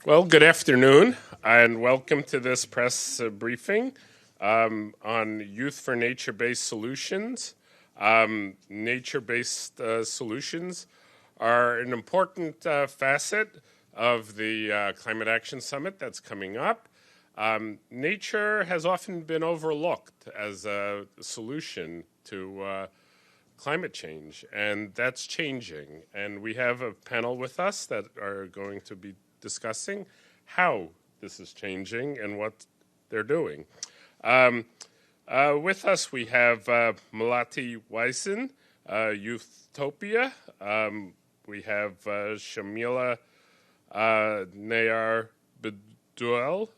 Well, good afternoon, and welcome to this press briefing on Youth for Nature-Based Solutions. Nature-based solutions are an important facet of the Climate Action Summit that's coming up. Nature has often been overlooked as a solution to climate change, and that's changing. And we have a panel with us that are going to be discussing how this is changing and what they're doing. With us, we have Melati Wyson, Youthtopia. We have Shamila Nair-Bedouelle,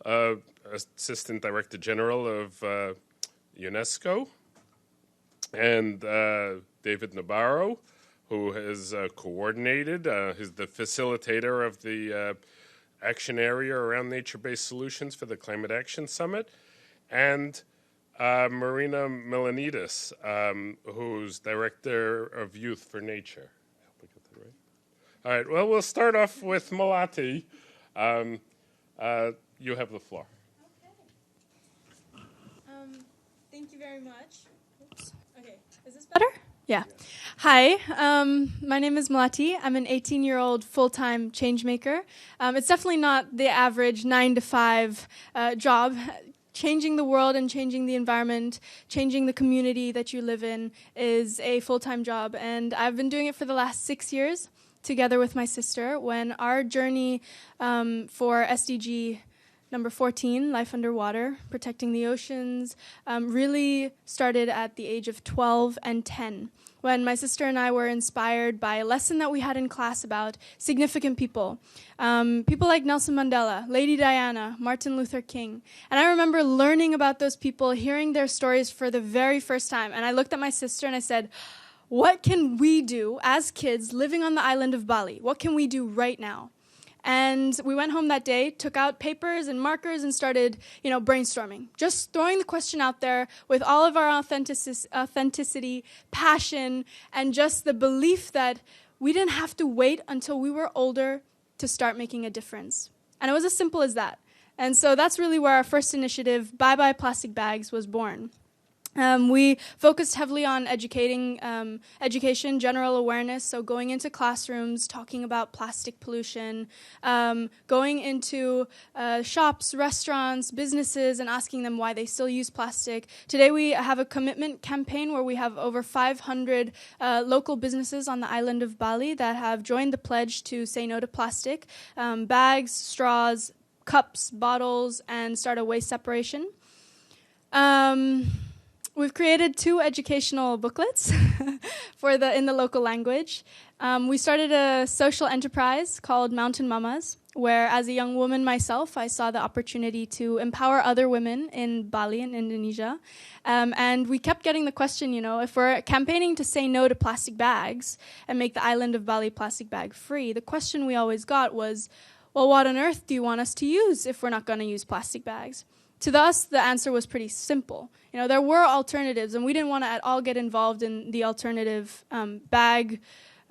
Assistant Director General of UNESCO, and David Nabarro, who has coordinated, is the facilitator of the action area around nature-based solutions for the Climate Action Summit, and Marina Melianis, who's Director of Youth for Nature. I hope I got that right. All right, well, we'll start off with Melati. You have the floor. Okay. Thank you very much. Oops. Okay, is this better? Yeah. Hi, my name is Melati. I'm an 18-year-old full-time change maker. It's definitely not the average 9-to-5 job. Changing the world and changing the environment, changing the community that you live in is a full-time job. And I've been doing it for the last 6 years together with my sister when our journey for SDG Number 14, Life Underwater, Protecting the Oceans, really started at the age of 12 and 10, when my sister and I were inspired by a lesson that we had in class about significant people. People like Nelson Mandela, Lady Diana, Martin Luther King. And I remember learning about those people, hearing their stories for the very first time. And I looked at my sister and I said, what can we do as kids living on the island of Bali? What can we do right now? And we went home that day, took out papers and markers and started, brainstorming. Just throwing the question out there with all of our authenticity, passion, and just the belief that we didn't have to wait until we were older to start making a difference. And it was as simple as that. And so that's really where our first initiative, Byebye Plastic Bags, was born. We focused heavily on education, general awareness, so going into classrooms, talking about plastic pollution, going into shops, restaurants, businesses, and asking them why they still use plastic. Today we have a commitment campaign where we have over 500 local businesses on the island of Bali that have joined the pledge to say no to plastic, bags, straws, cups, bottles, and start a waste separation. We've created 2 educational booklets in the local language. We started a social enterprise called Mountain Mamas, where as a young woman myself, I saw the opportunity to empower other women in Bali in Indonesia. And we kept getting the question, if we're campaigning to say no to plastic bags and make the island of Bali plastic bag free, the question we always got was, well, what on earth do you want us to use if we're not going to use plastic bags? To us, the answer was pretty simple. There were alternatives, and we didn't want to at all get involved in the alternative bag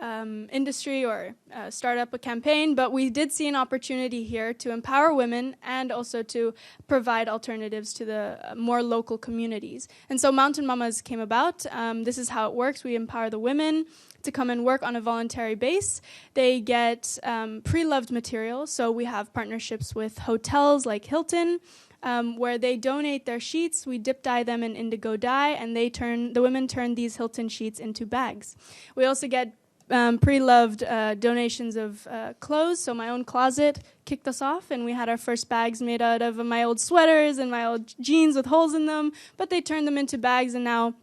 industry or start up a campaign, but we did see an opportunity here to empower women and also to provide alternatives to the more local communities. And so Mountain Mamas came about. This is how it works. We empower the women to come and work on a voluntary base. They get pre-loved material, so we have partnerships with hotels like Haughton, where they donate their sheets. We dip dye them in indigo dye, and the women turn these Haughton sheets into bags. We also get pre-loved donations of clothes. So my own closet kicked us off, and we had our first bags made out of my old sweaters and my old jeans with holes in them, but they turned them into bags, and now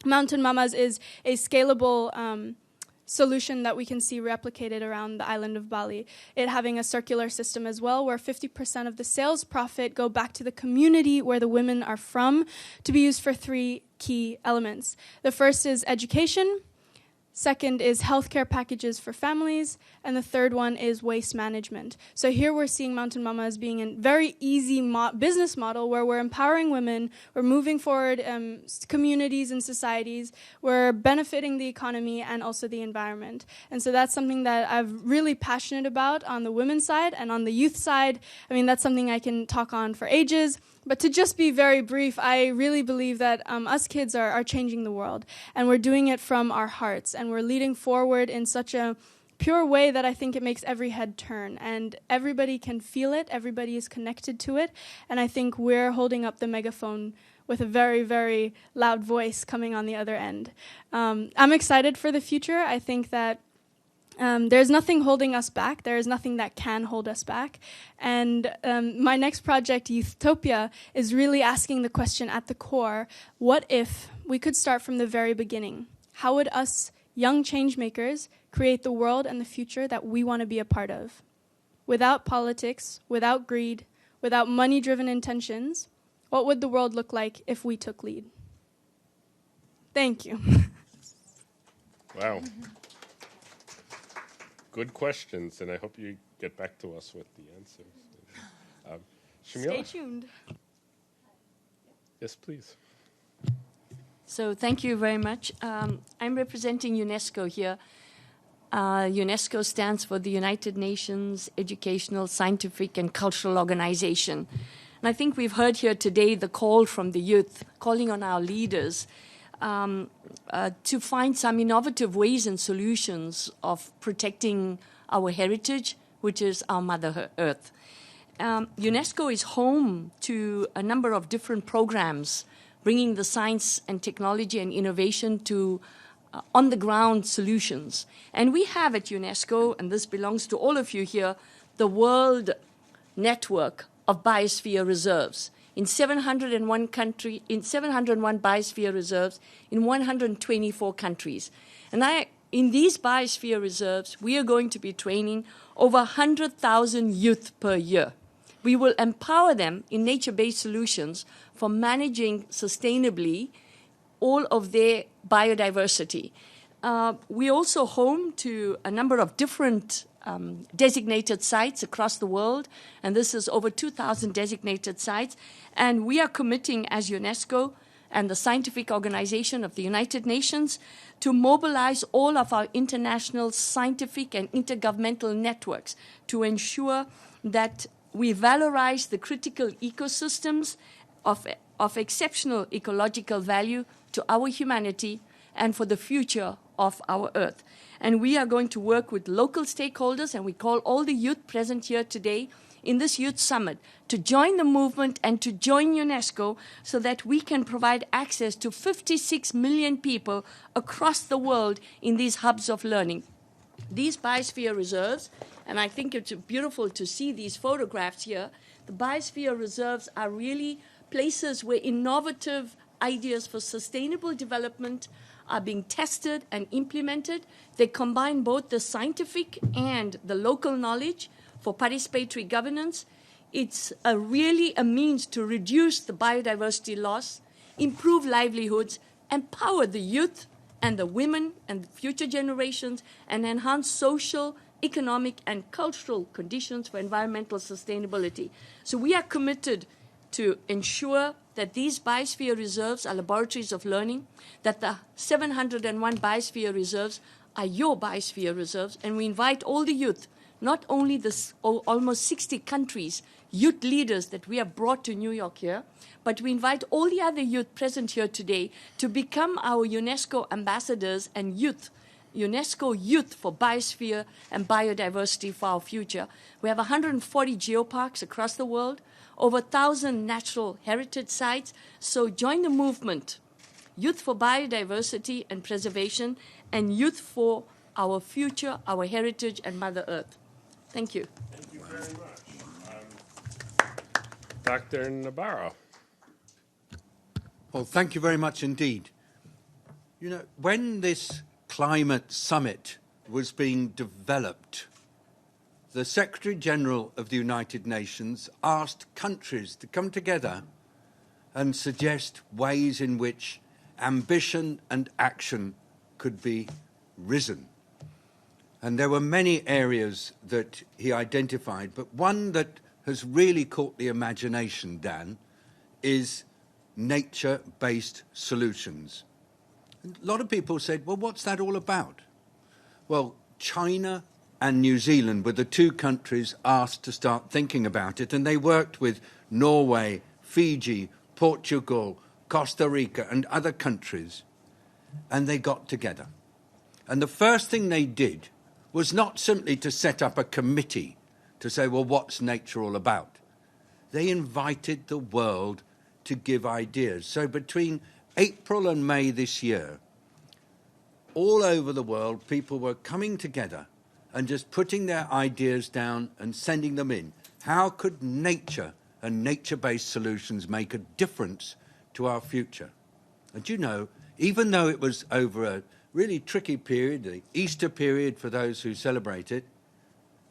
Mountain Mamas is a scalable solution that we can see replicated around the island of Bali. It having a circular system as well, where 50% of the sales profit go back to the community where the women are from, to be used for 3 key elements. The first is education. Second is healthcare packages for families. And the third one is waste management. So here we're seeing Mountain Mama as being a very easy business model where we're empowering women, we're moving forward communities and societies, we're benefiting the economy and also the environment. And so that's something that I'm really passionate about on the women's side. And on the youth side, I mean, that's something I can talk on for ages. But to just be very brief, I really believe that us kids are changing the world. And we're doing it from our hearts. And we're leading forward in such a pure way that I think it makes every head turn. And everybody can feel it. Everybody is connected to it. And I think we're holding up the megaphone with a very, very loud voice coming on the other end. I'm excited for the future. I think that there's nothing holding us back. There is nothing that can hold us back. And my next project, Youthopia, is really asking the question at the core, what if we could start from the very beginning? How would us young change makers create the world and the future that we want to be a part of? Without politics, without greed, without money-driven intentions, what would the world look like if we took lead? Thank you. Wow. Good questions, and I hope you get back to us with the answers. Shamila? Stay tuned. Yes, please. So thank you very much. I'm representing UNESCO here. UNESCO stands for the United Nations Educational, Scientific, and Cultural Organization. And I think we've heard here today the call from the youth, calling on our leaders to find some innovative ways and solutions of protecting our heritage, which is our Mother Earth. UNESCO is home to a number of different programs, bringing the science and technology and innovation to on-the-ground solutions. And we have at UNESCO, and this belongs to all of you here, the World Network of Biosphere Reserves. In 701 biosphere reserves in 124 countries. And in these biosphere reserves, we are going to be training over 100,000 youth per year. We will empower them in nature-based solutions for managing sustainably all of their biodiversity. We're also home to a number of different designated sites across the world, and this is over 2,000 designated sites. And we are committing as UNESCO and the Scientific Organization of the United Nations to mobilize all of our international scientific and intergovernmental networks to ensure that we valorize the critical ecosystems of exceptional ecological value to our humanity and for the future of our Earth. And we are going to work with local stakeholders, and we call all the youth present here today in this Youth Summit to join the movement and to join UNESCO so that we can provide access to 56 million people across the world in these hubs of learning. These biosphere reserves, and I think it's beautiful to see these photographs here, the biosphere reserves are really places where innovative ideas for sustainable development are being tested and implemented. They combine both the scientific and the local knowledge for participatory governance. It's really a means to reduce the biodiversity loss, improve livelihoods, empower the youth and the women and the future generations, and enhance social, economic, and cultural conditions for environmental sustainability. So we are committed to ensure that these biosphere reserves are laboratories of learning, that the 701 biosphere reserves are your biosphere reserves, and we invite all the youth, not only the almost 60 countries, youth leaders that we have brought to New York here, but we invite all the other youth present here today to become our UNESCO ambassadors and youth, UNESCO Youth for Biosphere and Biodiversity for our future. We have 140 geoparks across the world, over 1,000 natural heritage sites. So join the movement, Youth for Biodiversity and Preservation, and Youth for our future, our heritage, and Mother Earth. Thank you. Thank you very much. Dr. Nabarro. Well, thank you very much indeed. You know, when this climate summit was being developed, the Secretary General of the United Nations asked countries to come together and suggest ways in which ambition and action could be risen. And there were many areas that he identified, but one that has really caught the imagination, Dan, is nature-based solutions. And a lot of people said, well, what's that all about? Well, China and New Zealand were the two countries asked to start thinking about it, and they worked with Norway, Fiji, Portugal, Costa Rica, and other countries, and they got together. And the first thing they did was not simply to set up a committee to say, well, what's nature all about? They invited the world to give ideas. So between April and May this year, all over the world, people were coming together and just putting their ideas down and sending them in. How could nature and nature-based solutions make a difference to our future? And you know, even though it was over a really tricky period, the Easter period for those who celebrate it,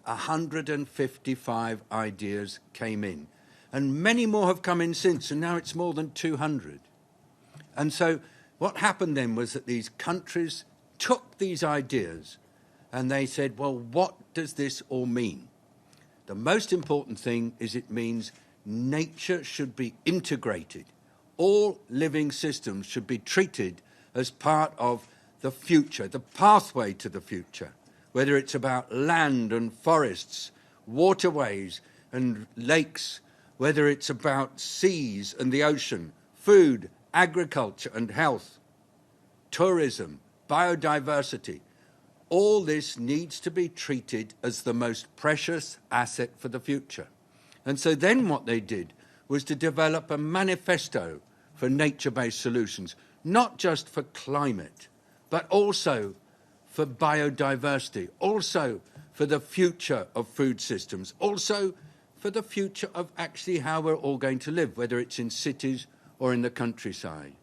155 ideas came in. And many more have come in since, and now it's more than 200. And so what happened then was that these countries took these ideas and they said, well, what does this all mean? The most important thing is it means nature should be integrated. All living systems should be treated as part of the future, the pathway to the future, whether it's about land and forests, waterways and lakes, whether it's about seas and the ocean, food, agriculture and health, tourism, biodiversity. All this needs to be treated as the most precious asset for the future. And so then what they did was to develop a manifesto for nature-based solutions, not just for climate, but also for biodiversity, also for the future of food systems, also for the future of actually how we're all going to live, whether it's in cities or in the countryside.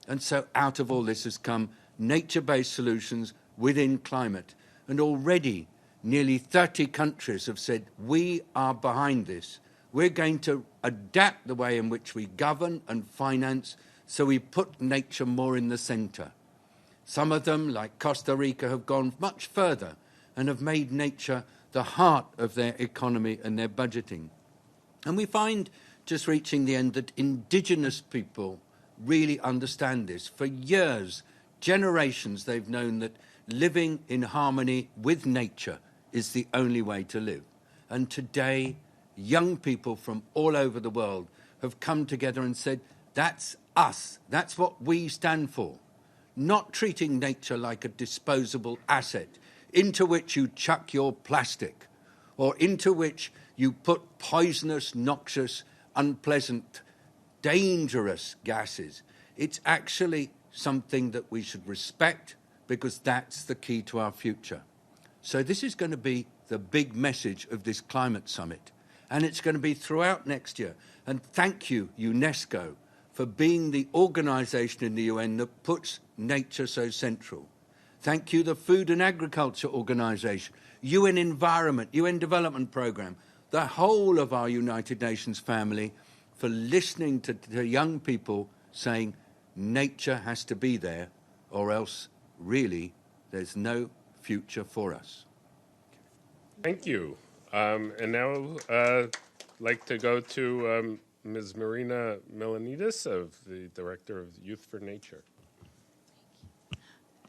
And so out of all this has come nature-based solutions within climate. And already nearly 30 countries have said, we are behind this. We're going to adapt the way in which we govern and finance so we put nature more in the centre. Some of them, like Costa Rica, have gone much further and have made nature the heart of their economy and their budgeting. And we find, just reaching the end, that indigenous people really understand this. For years, generations, they've known that living in harmony with nature is the only way to live. And today, young people from all over the world have come together and said, that's us, that's what we stand for. Not treating nature like a disposable asset into which you chuck your plastic or into which you put poisonous, noxious, unpleasant, dangerous gases. It's actually something that we should respect because that's the key to our future. So this is going to be the big message of this climate summit, and it's going to be throughout next year. And thank you, UNESCO, for being the organisation in the UN that puts nature so central. Thank you, the Food and Agriculture Organisation, UN Environment, UN Development Programme, the whole of our United Nations family for listening to young people saying nature has to be there or else really there's no future for us. Thank you. And now I'd like to go to Ms. Marina Melianis, the Director of Youth for Nature.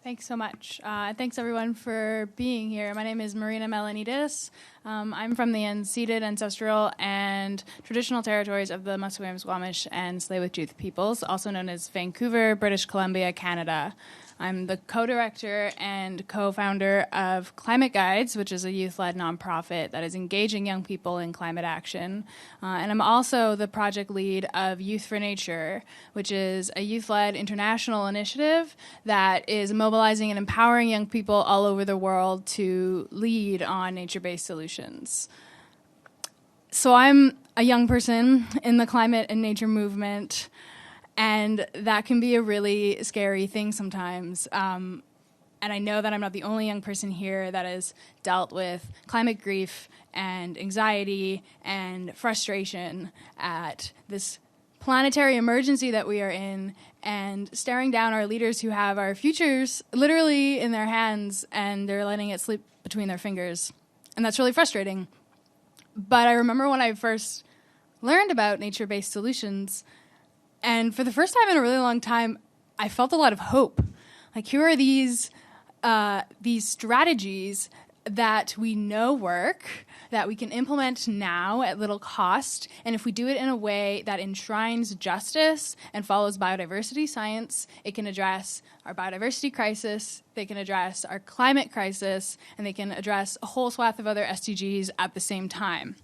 Thanks so much. Thanks, everyone, for being here. My name is Marina Melianis. I'm from the unceded, ancestral, and traditional territories of the Musqueam, Squamish, and Tsleil-Waututh peoples, also known as Vancouver, British Columbia, Canada. I'm the co-director and co-founder of Climate Guides, which is a youth-led nonprofit that is engaging young people in climate action. And I'm also the project lead of Youth for Nature, which is a youth-led international initiative that is mobilizing and empowering young people all over the world to lead on nature-based solutions. So I'm a young person in the climate and nature movement, and that can be a really scary thing sometimes. And I know that I'm not the only young person here that has dealt with climate grief and anxiety and frustration at this planetary emergency that we are in and staring down our leaders who have our futures literally in their hands and they're letting it slip between their fingers. And that's really frustrating. But I remember when I first learned about nature-based solutions, and for the first time in a really long time, I felt a lot of hope. Like, here are these strategies that we know work, that we can implement now at little cost, and if we do it in a way that enshrines justice and follows biodiversity science, it can address our biodiversity crisis, they can address our climate crisis, and they can address a whole swath of other SDGs at the same time.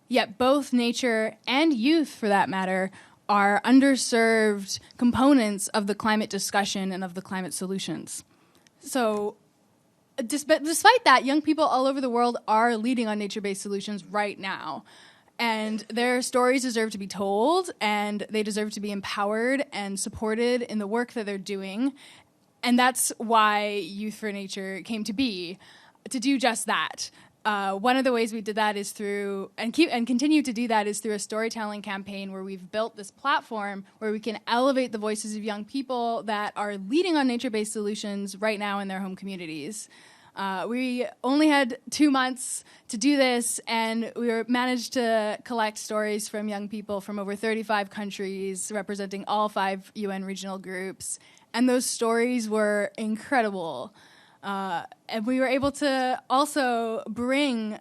Yet both nature and youth, for that matter, are underserved components of the climate discussion and of the climate solutions. So despite that, young people all over the world are leading on nature-based solutions right now. And their stories deserve to be told, and they deserve to be empowered and supported in the work that they're doing. And that's why Youth for Nature came to be, to do just that. One of the ways we did that is through, and continue to do that, is through a storytelling campaign where we've built this platform where we can elevate the voices of young people that are leading on nature-based solutions right now in their home communities. We only had 2 months to do this, and we managed to collect stories from young people from over 35 countries, representing all 5 UN regional groups. And those stories were incredible. And we were able to also bring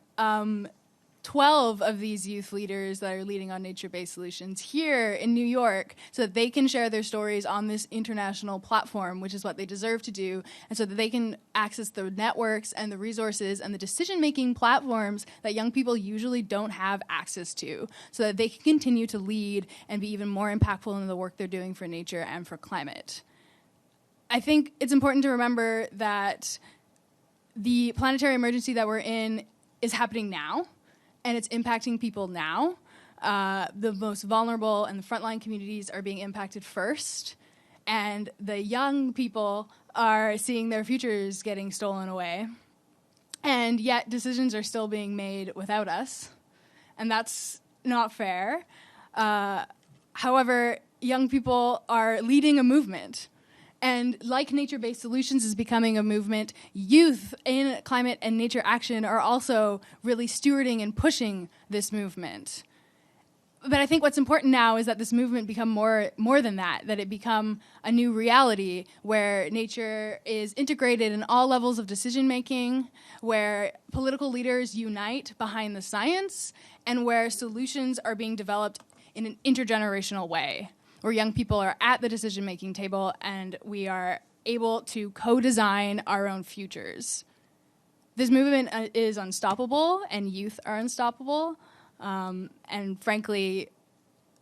12 of these youth leaders that are leading on nature-based solutions here in New York so that they can share their stories on this international platform, which is what they deserve to do, and so that they can access the networks and the resources and the decision-making platforms that young people usually don't have access to, so that they can continue to lead and be even more impactful in the work they're doing for nature and for climate. I think it's important to remember that the planetary emergency that we're in is happening now, and it's impacting people now. The most vulnerable and the frontline communities are being impacted first, and the young people are seeing their futures getting stolen away. And yet decisions are still being made without us, and that's not fair. However, young people are leading a movement. And like nature-based solutions is becoming a movement, youth in climate and nature action are also really stewarding and pushing this movement. But I think what's important now is that this movement become more than that it become a new reality where nature is integrated in all levels of decision-making, where political leaders unite behind the science, and where solutions are being developed in an intergenerational way, where young people are at the decision-making table and we are able to co-design our own futures. This movement is unstoppable, and youth are unstoppable, and frankly,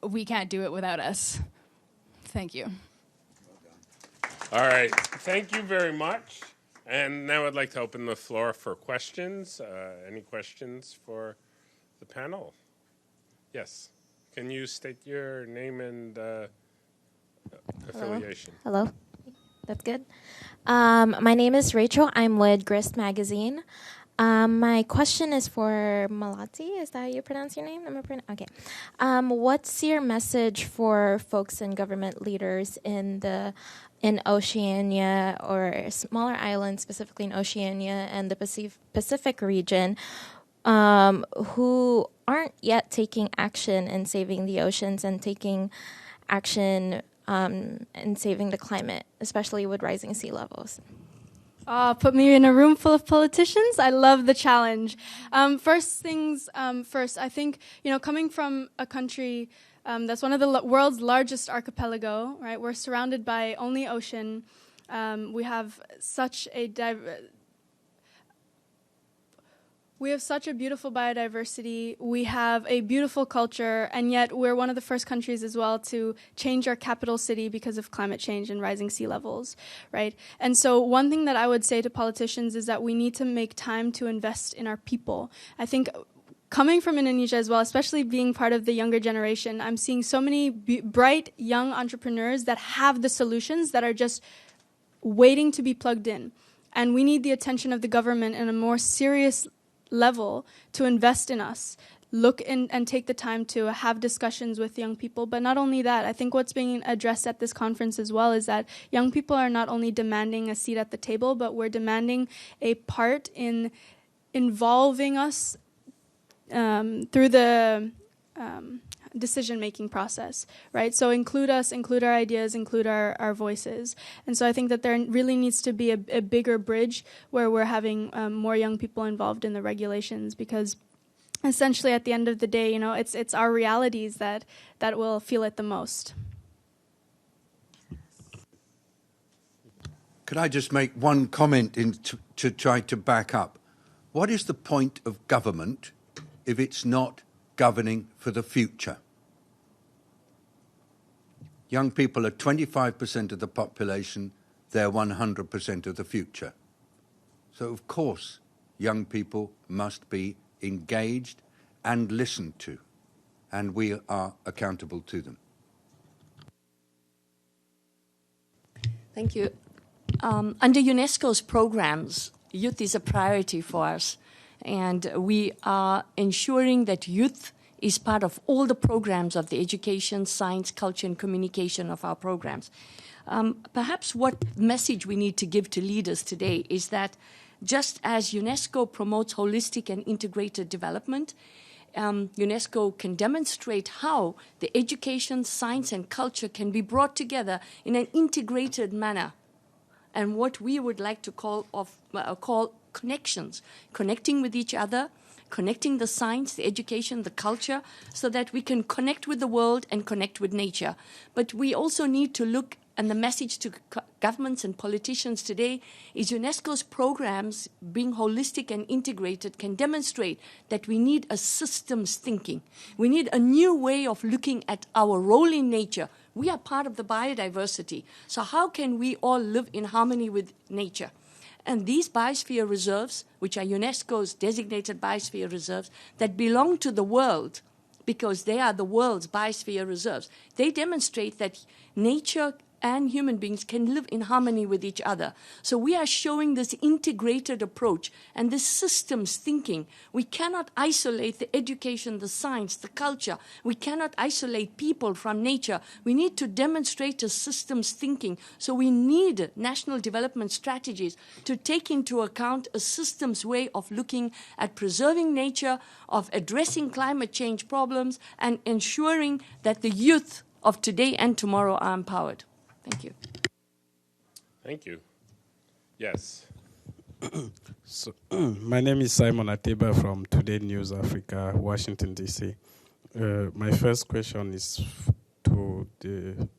we can't do it without us. Thank you. All right, thank you very much. And now I'd like to open the floor for questions. Any questions for the panel? Yes. Can you state your name and affiliation? Hello. That's good. My name is Rachel. I'm with Grist Magazine. My question is for Malati. Is that how you pronounce your name? Okay. What's your message for folks and government leaders in Oceania, or smaller islands, specifically in Oceania and the Pacific region, who aren't yet taking action in saving the oceans and taking action in saving the climate, especially with rising sea levels? Put me in a room full of politicians. I love the challenge. First things first, I think, coming from a country that's one of the world's largest archipelago, right? We're surrounded by only ocean. We have such a beautiful biodiversity. We have a beautiful culture, and yet we're one of the first countries as well to change our capital city because of climate change and rising sea levels, right? And so one thing that I would say to politicians is that we need to make time to invest in our people. I think coming from Indonesia as well, especially being part of the younger generation, I'm seeing so many bright young entrepreneurs that have the solutions that are just waiting to be plugged in. And we need the attention of the government in a more serious level to invest in us, look and take the time to have discussions with young people. But not only that, I think what's being addressed at this conference as well is that young people are not only demanding a seat at the table, but we're demanding a part in involving us through the decision-making process, right? So include us, include our ideas, include our voices. And so I think that there really needs to be a bigger bridge where we're having more young people involved in the regulations, because essentially at the end of the day, it's our realities that will feel it the most. Could I just make one comment to try to back up? What is the point of government if it's not governing for the future? Young people are 25% of the population, they're 100% of the future. So of course, young people must be engaged and listened to, and we are accountable to them. Thank you. Under UNESCO's programs, youth is a priority for us, and we are ensuring that youth is part of all the programs of the education, science, culture, and communication of our programs. Perhaps what message we need to give to leaders today is that just as UNESCO promotes holistic and integrated development, UNESCO can demonstrate how the education, science, and culture can be brought together in an integrated manner. And what we would like to call connections, connecting with each other, connecting the science, the education, the culture, so that we can connect with the world and connect with nature. But we also need to look, and the message to governments and politicians today is UNESCO's programs, being holistic and integrated, can demonstrate that we need a systems thinking. We need a new way of looking at our role in nature. We are part of the biodiversity. So how can we all live in harmony with nature? And these biosphere reserves, which are UNESCO's designated biosphere reserves, that belong to the world, because they are the world's biosphere reserves, they demonstrate that nature and human beings can live in harmony with each other. So we are showing this integrated approach and this systems thinking. We cannot isolate the education, the science, the culture. We cannot isolate people from nature. We need to demonstrate a systems thinking. So we need national development strategies to take into account a systems way of looking at preserving nature, of addressing climate change problems, and ensuring that the youth of today and tomorrow are empowered. Thank you. Thank you. Yes. So, my name is Simon Ateba from Today News Africa, Washington, D.C. My first question is to the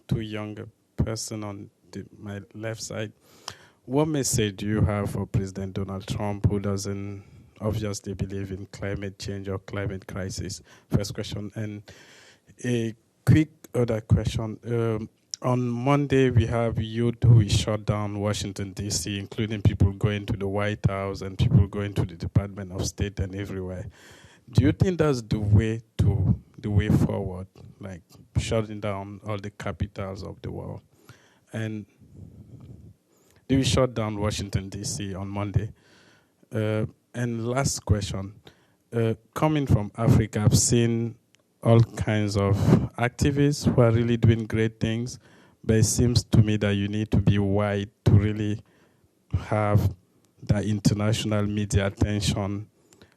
two younger person on my left side. What message do you have for President Donald Trump, who doesn't obviously believe in climate change or climate crisis? First question. And a quick other question. On Monday, we have youth who is shut down Washington, D.C., including people going to the White House and people going to the Department of State and everywhere. Do you think that's the way forward, like shutting down all the capitals of the world? And do we shut down Washington, D.C. on Monday? And last question. Coming from Africa, I've seen all kinds of activists who are really doing great things, but it seems to me that you need to be white to really have that international media attention.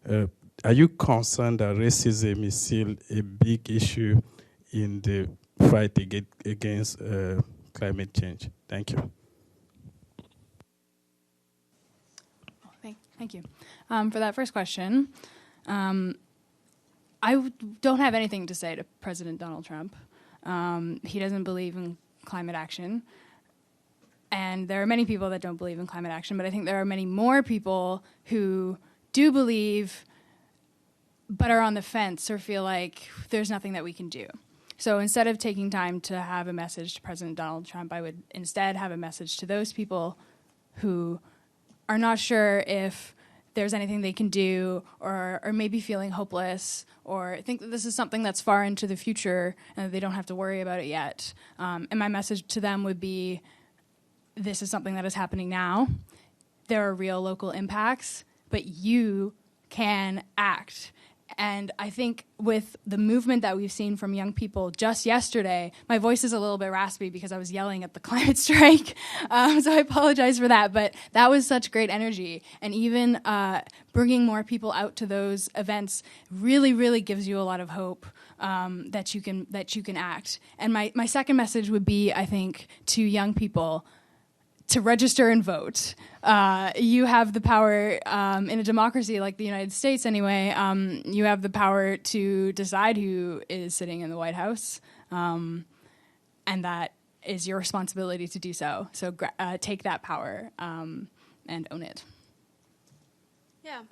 Are you concerned that racism is still a big issue in the fight against climate change? Thank you. Thank you. For that first question, I don't have anything to say to President Donald Trump. He doesn't believe in climate action. And there are many people that don't believe in climate action, but I think there are many more people who do believe but are on the fence or feel like there's nothing that we can do. So instead of taking time to have a message to President Donald Trump, I would instead have a message to those people who are not sure if there's anything they can do, or maybe feeling hopeless, or think that this is something that's far into the future and that they don't have to worry about it yet. And my message to them would be, this is something that is happening now. There are real local impacts, but you can act. And I think with the movement that we've seen from young people just yesterday, my voice is a little bit raspy because I was yelling at the climate strike. So I apologize for that. But that was such great energy. And even bringing more people out to those events really, really gives you a lot of hope that you can act. And my second message would be, I think, to young people, to register and vote. You have the power in a democracy like the United States anyway, you have the power to decide who is sitting in the White House, and that is your responsibility to do so. So take that power and own it. Yeah.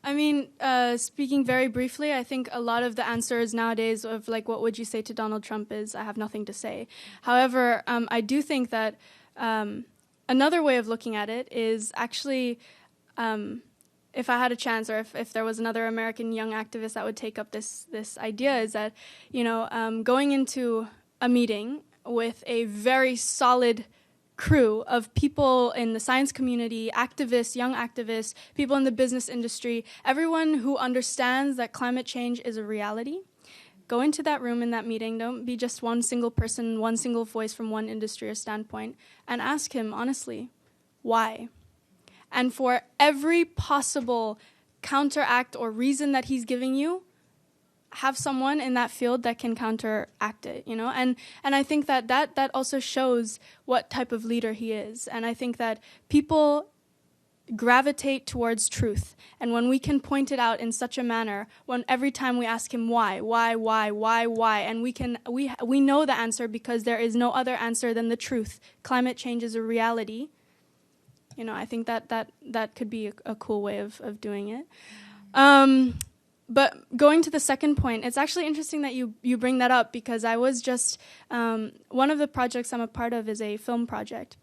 I mean, speaking very briefly, I think a lot of the answers nowadays of like, what would you say to Donald Trump is, I have nothing to say. However, I do think that another way of looking at it is actually, if I had a chance, or if there was another American young activist that would take up this idea, is that, going into a meeting with a very solid crew of people in the science community, activists, young activists, people in the business industry, everyone who understands that climate change is a reality. Go into that room in that meeting. Don't be just one single person, one single voice from one industry or standpoint, and ask him honestly, why? And for every possible counteract or reason that he's giving you, have someone in that field that can counteract it, And I think that also shows what type of leader he is. And I think that people gravitate towards truth. And when we can point it out in such a manner, when every time we ask him why, and we know the answer because there is no other answer than the truth. Climate change is a reality. I think that could be a cool way of doing it. But going to the second point, it's actually interesting that you bring that up, because I was just, one of the projects I'm a part of is a film project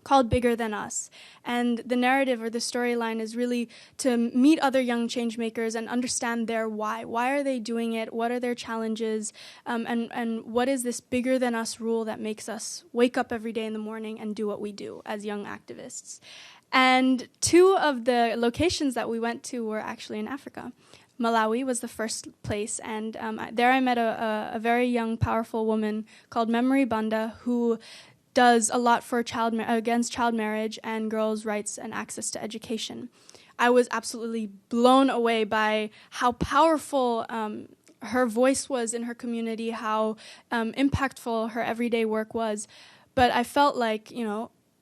called Bigger Than Us. And the narrative or the storyline is really to meet other young change makers and understand their why. Why are they doing it? What are their challenges? And what is this bigger than us rule that makes us wake up every day in the morning and do what we do as young activists? And two of the locations that we went to were actually in Africa. Malawi was the first place, and there I met a very young, powerful woman called Memory Banda, who does a lot for against child marriage and girls' rights and access to education. I was absolutely blown away by how powerful her voice was in her community, how impactful her everyday work was. But I felt like,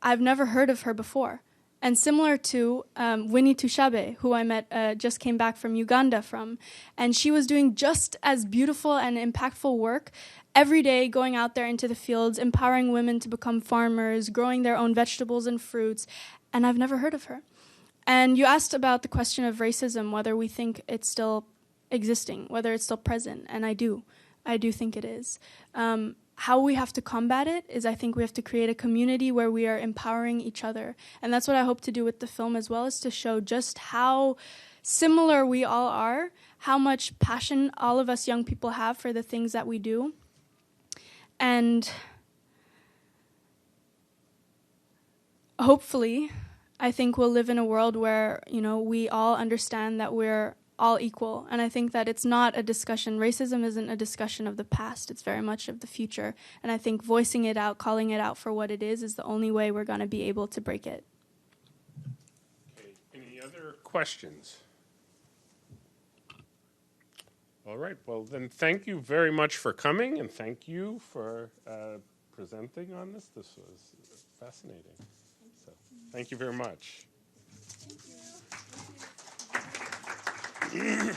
I've never heard of her before. And similar to Winnie Tushabe, who I met, just came back from Uganda from, and she was doing just as beautiful and impactful work every day, going out there into the fields, empowering women to become farmers, growing their own vegetables and fruits, and I've never heard of her. And you asked about the question of racism, whether we think it's still existing, whether it's still present, and I do think it is. How we have to combat it is, I think we have to create a community where we are empowering each other. And that's what I hope to do with the film as well, is to show just how similar we all are, how much passion all of us young people have for the things that we do. And hopefully, I think we'll live in a world where, we all understand that we're all equal. And I think that it's not a discussion. Racism isn't a discussion of the past. It's very much of the future. And I think voicing it out, calling it out for what it is the only way we're going to be able to break it. Okay. Any other questions? All right. Well, then thank you very much for coming, and thank you for presenting on this. This was fascinating. So, thank you very much. Thank you.